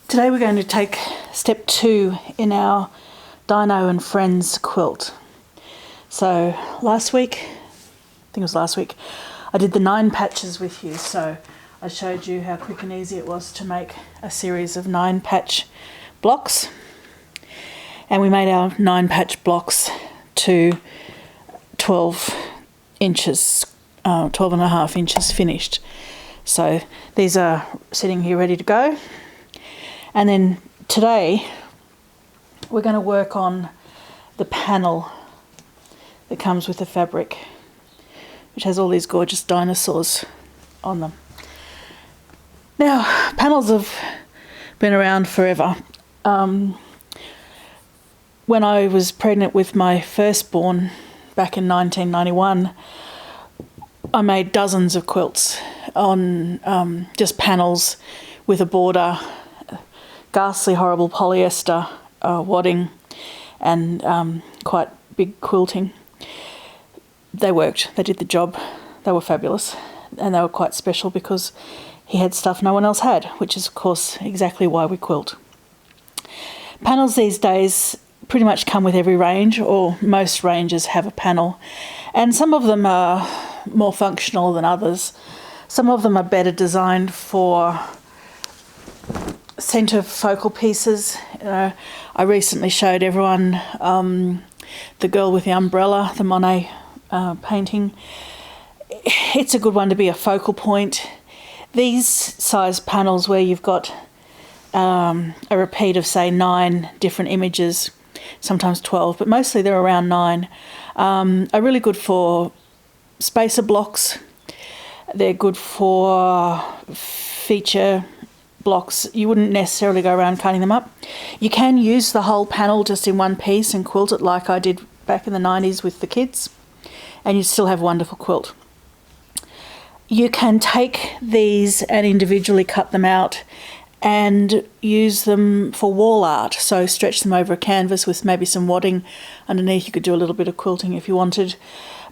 Today we're going to take step 2 in our Dino and Friends quilt. So last week, I did the 9 patches with you. So I showed you how quick and easy it was to make a series of 9 patch blocks. And we made our 9 patch blocks to 12 inches, 12 and a half inches finished. So these are sitting here ready to go. And then today we're going to work on the panel that comes with the fabric, which has all these gorgeous dinosaurs on them. Now, panels have been around forever. When I was pregnant with my firstborn back in 1991, I made dozens of quilts on just panels with a border, ghastly horrible polyester wadding and quite big quilting. They worked, they did the job, they were fabulous, and they were quite special because he had stuff no one else had, which is of course exactly why we quilt. Panels these days pretty much come with every range, or most ranges have a panel, and some of them are more functional than others. Some of them are better designed for centre focal pieces. I recently showed everyone the girl with the umbrella, the Monet painting. It's a good one to be a focal point. These size panels where you've got a repeat of say 9 different images, sometimes 12, but mostly they're around 9, are really good for spacer blocks. They're good for feature blocks. You wouldn't necessarily go around cutting them up. You can use the whole panel just in one piece and quilt it like I did back in the 90s with the kids, and you still have a wonderful quilt. You can take these and individually cut them out and use them for wall art. So stretch them over a canvas with maybe some wadding underneath. You could do a little bit of quilting if you wanted.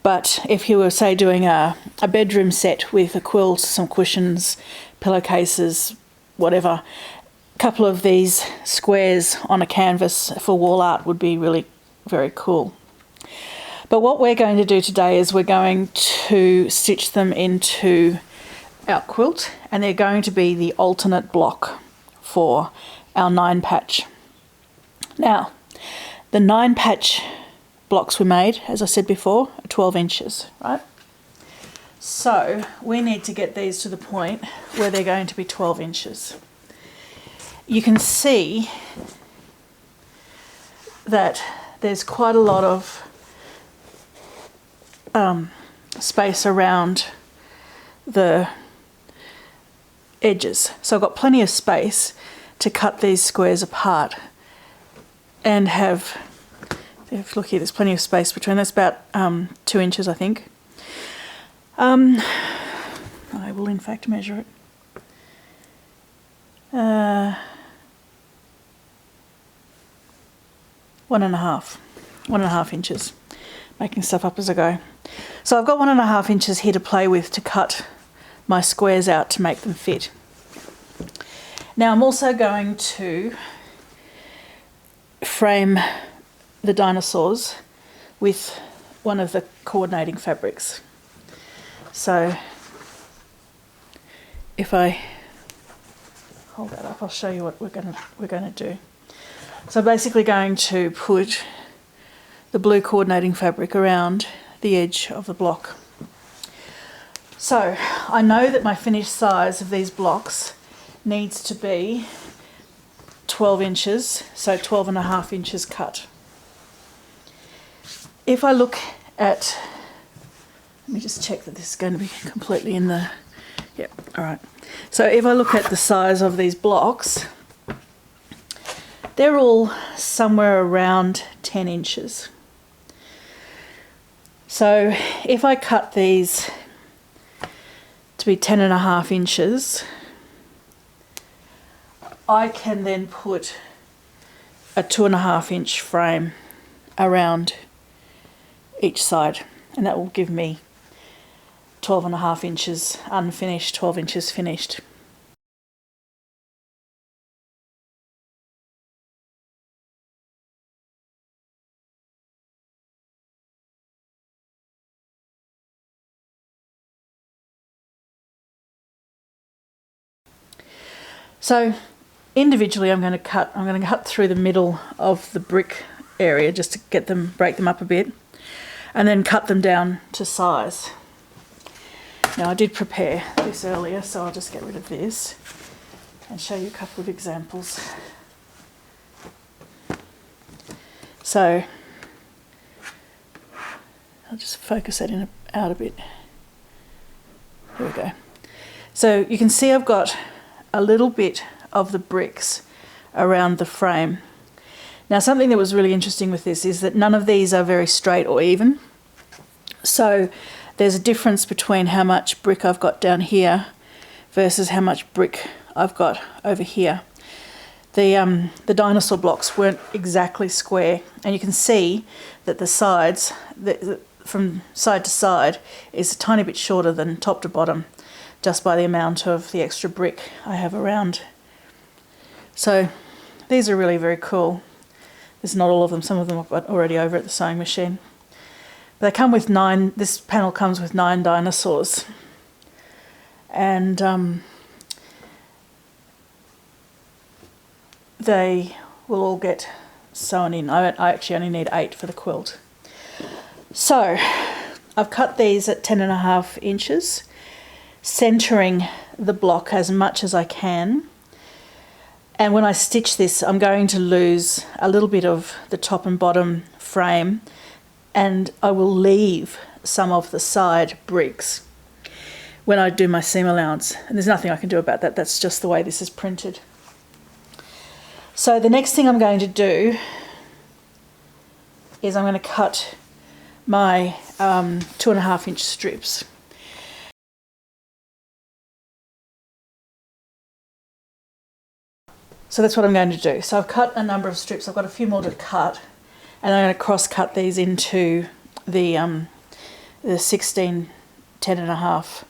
But if you were, say, doing a bedroom set with a quilt, some cushions, pillowcases, whatever, a couple of these squares on a canvas for wall art would be really very cool. But what we're going to do today is we're going to stitch them into our quilt, and they're going to be the alternate block for our 9 patch. Now, the 9 patch blocks we made, as I said before, are 12 inches, right? So we need to get these to the point where they're going to be 12 inches. You can see that there's quite a lot of space around the edges. So I've got plenty of space to cut these squares apart and have, if you look here, there's plenty of space between. That's about 2 inches, I think. I will in fact measure it. 1.5 inches, making stuff up as I go. So I've got 1.5 inches here to play with to cut my squares out to make them fit. Now I'm also going to frame the dinosaurs with one of the coordinating fabrics. So if I hold that up, I'll show you what we're going to do. So I'm basically going to put the blue coordinating fabric around the edge of the block. So I know that my finished size of these blocks needs to be 12 inches, so 12.5 inches cut. If I look at, let me just check that this is going to be completely in the, yep, all right. So if I look at the size of these blocks, they're all somewhere around 10 inches. So if I cut these to be 10.5 inches, I can then put a 2.5 inch frame around each side, and that will give me 12.5 inches unfinished, 12 inches finished. So individually I'm going to cut through the middle of the brick area just to break them up a bit, and then cut them down to size. Now I did prepare this earlier, so I'll just get rid of this and show you a couple of examples. So I'll just focus that out a bit. There we go. So you can see I've got a little bit of the bricks around the frame. Now something that was really interesting with this is that none of these are very straight or even. So there's a difference between how much brick I've got down here versus how much brick I've got over here. The dinosaur blocks weren't exactly square, and you can see that the sides, from side to side, is a tiny bit shorter than top to bottom, just by the amount of the extra brick I have around. So these are really very cool. There's not all of them, some of them I've got already over at the sewing machine. But they come with 9, this panel comes with 9 dinosaurs. And they will all get sewn in. I actually only need 8 for the quilt. So I've cut these at 10.5 inches, centering the block as much as I can. And when I stitch this, I'm going to lose a little bit of the top and bottom frame, and I will leave some of the side bricks when I do my seam allowance. And there's nothing I can do about that. That's just the way this is printed. So the next thing I'm going to do is I'm going to cut my 2.5 inch strips. So that's what I'm going to do. So I've cut a number of strips. I've got a few more to cut, and I'm going to cross cut these into the 16 10.5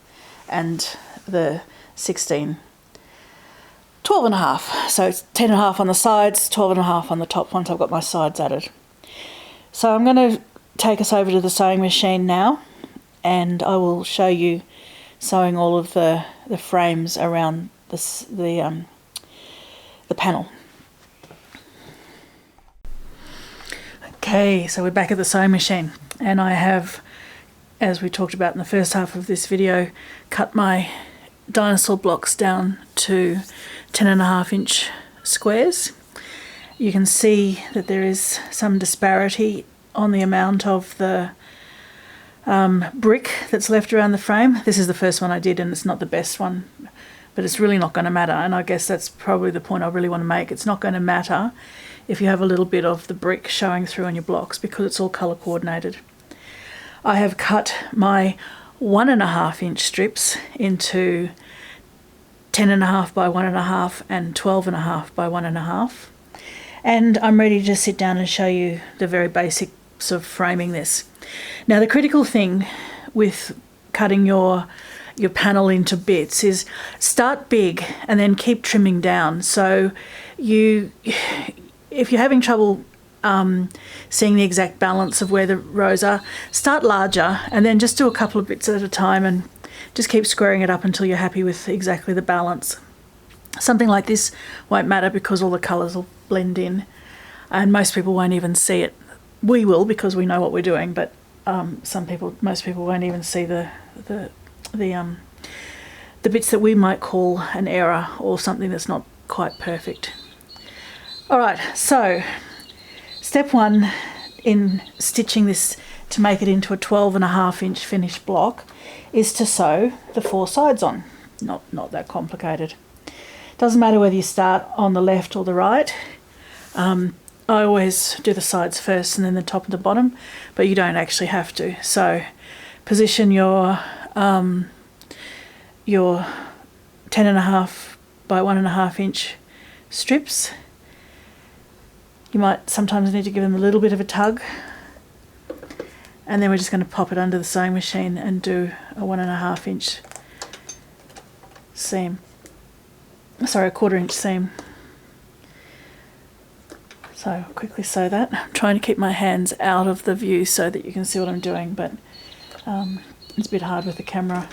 and the 16 12.5. So it's 10.5 on the sides, 12.5 on the top once I've got my sides added. So I'm going to take us over to the sewing machine now, and I will show you sewing all of the frames around the panel. Okay, so we're back at the sewing machine, and I have, as we talked about in the first half of this video, cut my dinosaur blocks down to 10.5 inch squares. You can see that there is some disparity on the amount of the brick that's left around the frame. This is the first one I did, and it's not the best one, but it's really not going to matter, and I guess that's probably the point I really want to make. It's not going to matter if you have a little bit of the brick showing through on your blocks, because it's all colour coordinated. I have cut my 1.5 inch strips into 10.5 by 1.5 and 12.5 by 1.5, and I'm ready to sit down and show you the very basics of framing this. Now, the critical thing with cutting your panel into bits is start big and then keep trimming down. So if you're having trouble seeing the exact balance of where the rows are, start larger and then just do a couple of bits at a time and just keep squaring it up until you're happy with exactly the balance. Something like this won't matter because all the colours will blend in, and most people won't even see it. We will, because we know what we're doing, but most people won't even see the bits that we might call an error or something that's not quite perfect. All right, so step 1 in stitching this to make it into a 12.5 inch finished block is to sew the 4 sides on. Not that complicated. Doesn't matter whether you start on the left or the right. I always do the sides first and then the top and the bottom, but you don't actually have to. So position your 10.5 by 1.5 inch strips. You might sometimes need to give them a little bit of a tug, and then we're just going to pop it under the sewing machine and do a 1.5 inch seam. Sorry, a 1/4 inch seam. So I'll quickly sew that. I'm trying to keep my hands out of the view so that you can see what I'm doing, but it's a bit hard with the camera.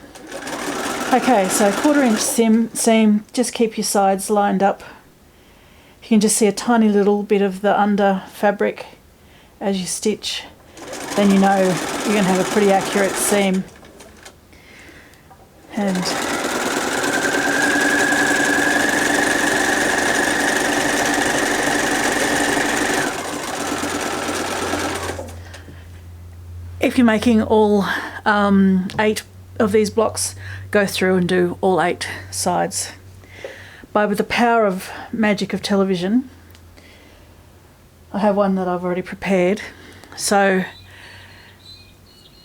Okay, so 1/4 inch seam, just keep your sides lined up. You can just see a tiny little bit of the under fabric as you stitch, then you know you're going to have a pretty accurate seam. And if you're making all 8 of these blocks, go through and do all 8 sides. By the power of magic of television, I have one that I've already prepared. So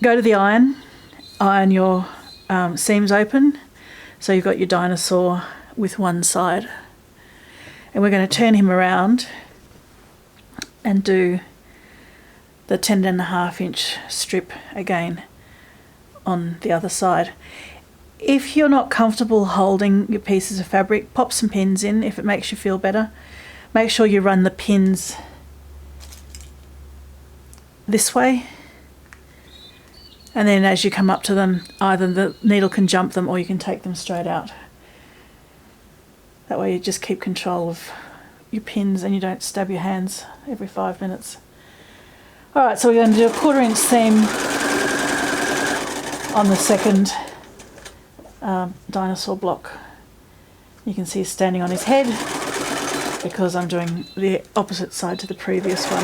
go to the iron your seams open. So you've got your dinosaur with one side. And we're going to turn him around and do the 10.5 inch strip again on the other side. If you're not comfortable holding your pieces of fabric, pop some pins in if it makes you feel better. Make sure you run the pins this way, and then as you come up to them, either the needle can jump them or you can take them straight out. That way you just keep control of your pins and you don't stab your hands every 5 minutes. Alright, so we're going to do a 1/4 inch seam on the second dinosaur block. You can see he's standing on his head because I'm doing the opposite side to the previous one.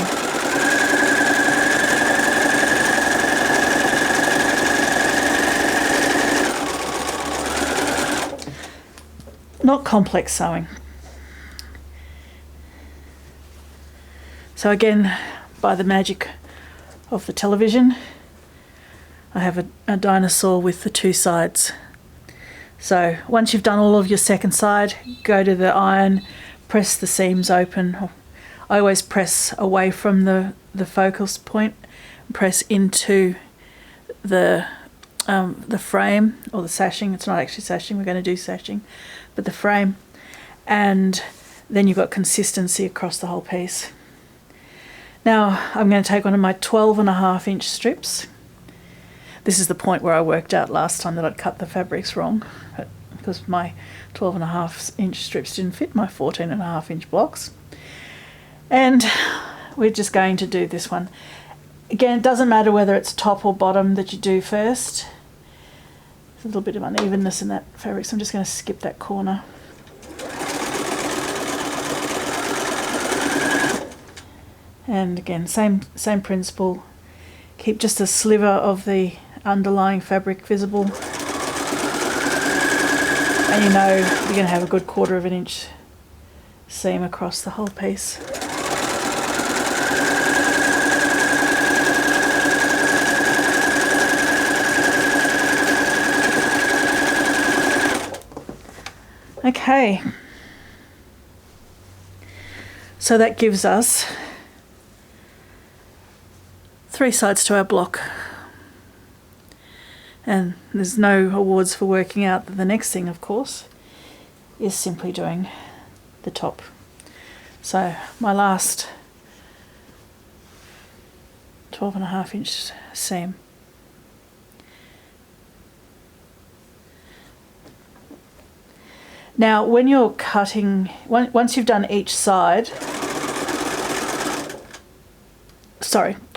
Not complex sewing. So again, by the magic of the television, I have a dinosaur with the 2 sides. So once you've done all of your second side, go to the iron, press the seams open. I always press away from the focus point, press into the frame or the sashing. It's not actually sashing, we're going to do sashing, but the frame. And then you've got consistency across the whole piece. Now I'm going to take one of my 12.5 inch strips. This is the point where I worked out last time that I'd cut the fabrics wrong, because my 12.5 inch strips didn't fit my 14.5 inch blocks. And we're just going to do this one. Again, it doesn't matter whether it's top or bottom that you do first. There's a little bit of unevenness in that fabric, so I'm just going to skip that corner. And again, same principle. Keep just a sliver of the underlying fabric visible, and you know you're going to have a good 1/4 inch seam across the whole piece. Okay, so that gives us 3 sides to our block. And there's no awards for working out. The next thing, of course, is simply doing the top. So my last 12.5 inch seam. Now when you're cutting, once you've done each side,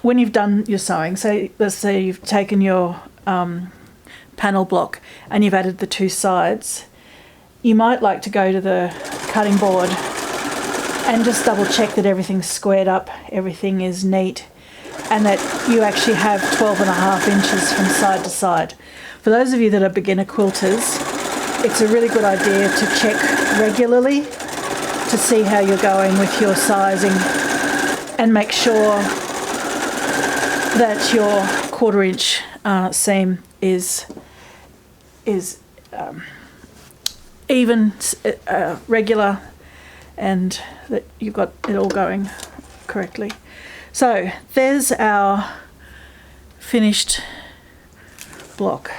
when you've done your sewing, so let's say you've taken your panel block and you've added the 2 sides, you might like to go to the cutting board and just double check that everything's squared up, everything is neat, and that you actually have 12.5 inches from side to side. For those of you that are beginner quilters, it's a really good idea to check regularly to see how you're going with your sizing and make sure that your 1/4 inch seam is even, regular, and that you've got it all going correctly. So there's our finished block.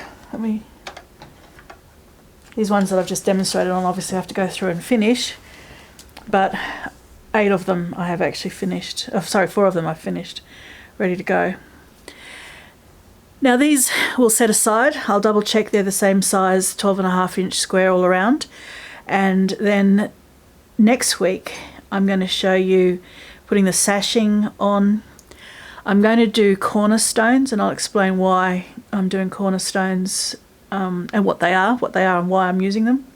These ones that I've just demonstrated on obviously have to go through and finish, but 8 of them I have actually finished. 4 of them I've finished, ready to go. Now these we'll set aside. I'll double check they're the same size, 12.5 inch square all around. And then next week I'm going to show you putting the sashing on. I'm going to do cornerstones, and I'll explain why I'm doing cornerstones and what they are and why I'm using them.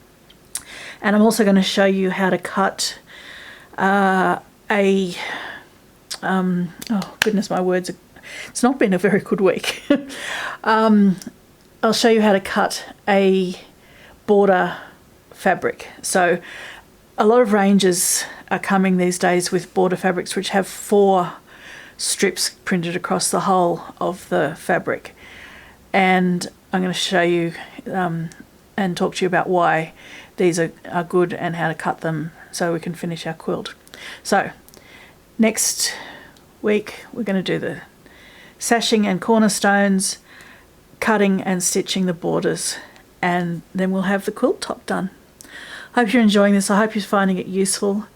And I'm also going to show you how to cut oh goodness, my words are, it's not been a very good week. I'll show you how to cut a border fabric. So a lot of ranges are coming these days with border fabrics which have 4 strips printed across the whole of the fabric. And I'm going to show you and talk to you about why these are good and how to cut them so we can finish our quilt. So next week we're going to do the sashing and cornerstones, cutting and stitching the borders, and then we'll have the quilt top done. I hope you're enjoying this. I hope you're finding it useful.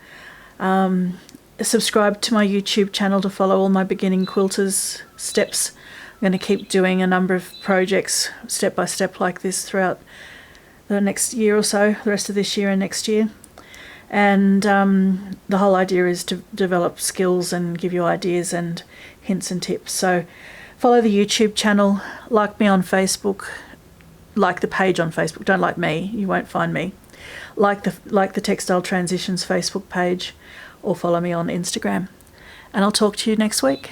Subscribe to my YouTube channel to follow all my beginning quilters steps. I'm going to keep doing a number of projects step by step like this throughout the next year or so, the rest of this year and next year. And the whole idea is to develop skills and give you ideas and hints and tips. So follow the YouTube channel, like me on Facebook, like the page on Facebook. Don't like me, you won't find me. Like the Textile Transitions Facebook page, or follow me on Instagram. And I'll talk to you next week.